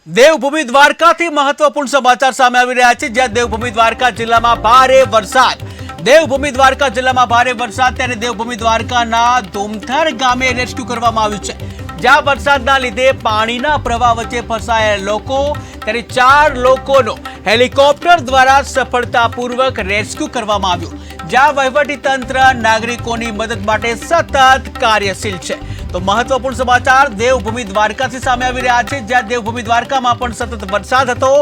દેવભૂમિ દ્વારકાથી મહત્વપૂર્ણ સમાચાર સામે આવી રહ્યા છે, જ્યાં દેવભૂમિ દ્વારકા જિલ્લામાં ભારે વરસાદ. દેવભૂમિ દ્વારકા જિલ્લામાં ભારે વરસાદ, ત્યારે દેવભૂમિ દ્વારકાના ધુમથર ગામે રેસ્ક્યુ કરવામાં આવ્યું છે, જ્યાં વરસાદના લીધે પાણીના પ્રવાહ વચ્ચે ફસાયેલા લોકો, ત્યારે 4 લોકોનો હેલિકોપ્ટર દ્વારા સફળતાપૂર્વક રેસ્ક્યુ કરવામાં આવ્યું, જ્યાં વહીવટીતંત્ર નાગરિકોની મદદ માટે સતત કાર્યશીલ છે. તો મહત્વપૂર્ણ સમાચાર દેવભૂમિ દ્વારકાથી સામે આવી રહ્યા છે, જ્યાં દેવભૂમિ દ્વારકામાં પણ સતત વરસાદ હતો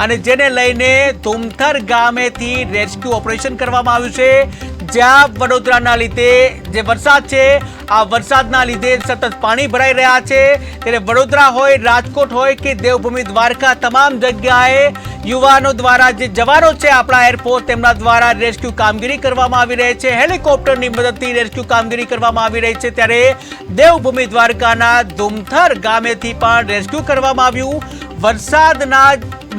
અને જેને લઈને ધુમથર ગામેથી રેસ્ક્યુ ઓપરેશન કરવામાં આવ્યું છે, જ્યાં વડોદરાના લીધે જે વરસાદ છે, આ વરસાદના લીધે સતત પાણી ભરાઈ રહ્યા છે. ત્યારે વડોદરા હોય, રાજકોટ હોય કે દેવભૂમિ દ્વારકા, તમામ જગ્યાએ યુવાનો દ્વારા, જે જવાનો છે આપણા એરફોર્સ, તેમના દ્વારા રેસ્ક્યુ કામગીરી કરવામાં આવી રહી છે. હેલિકોપ્ટરની મદદથી રેસ્ક્યુ કામગીરી કરવામાં આવી રહી છે. ત્યારે દેવભૂમિ દ્વારકાના ધુમથર ગામેથી પણ રેસ્ક્યુ કરવામાં આવ્યું. વરસાદના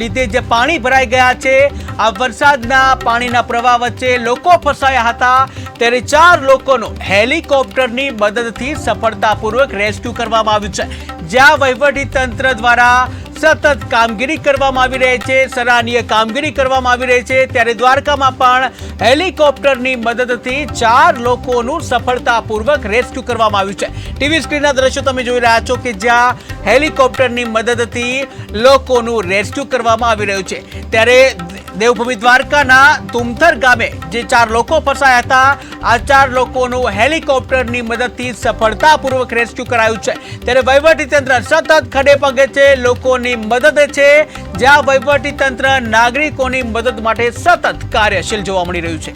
લીધે જે પાણી ભરાઈ ગયા છે, આ વરસાદના પાણીના પ્રવાહ વચ્ચે લોકો ફસાયા હતા, ત્યારે 4 લોકોનો હેલિકોપ્ટરની મદદથી સફળતાપૂર્વક રેસ્ક્યુ કરવામાં આવ્યું છે, જ્યાં વહીવટીતંત્ર દ્વારા સતત કામગીરી કરવામાં આવી રહી છે, સરાહનીય કામગીરી કરવામાં આવી રહી છે. ત્યારે દ્વારકામાં પણ હેલિકોપ્ટરની મદદથી 4 લોકોનું સફળતાપૂર્વક રેસ્ક્યુ કરવામાં આવ્યું છે. ટીવી સ્ક્રીનના દ્રશ્યો તમે જોઈ રહ્યા છો કે જ્યાં હેલિકોપ્ટરની મદદથી લોકોનું રેસ્ક્યુ કરવામાં આવી રહ્યું છે. ત્યારે દેવભૂમિ દ્વારકાના ધુમથર ગામે જે 4 લોકો ફસાયા હતા, આ 4 લોકોનું હેલિકોપ્ટરની મદદથી સફળતાપૂર્વક રેસ્ક્યુ કરાયું છે. ત્યારે વહીવટીતંત્ર સતત ખડે પગે છે, લોકોની મદદ છે, જ્યાં વહીવટીતંત્ર નાગરિકોની મદદ માટે સતત કાર્યશીલ જોવા મળી રહ્યું છે.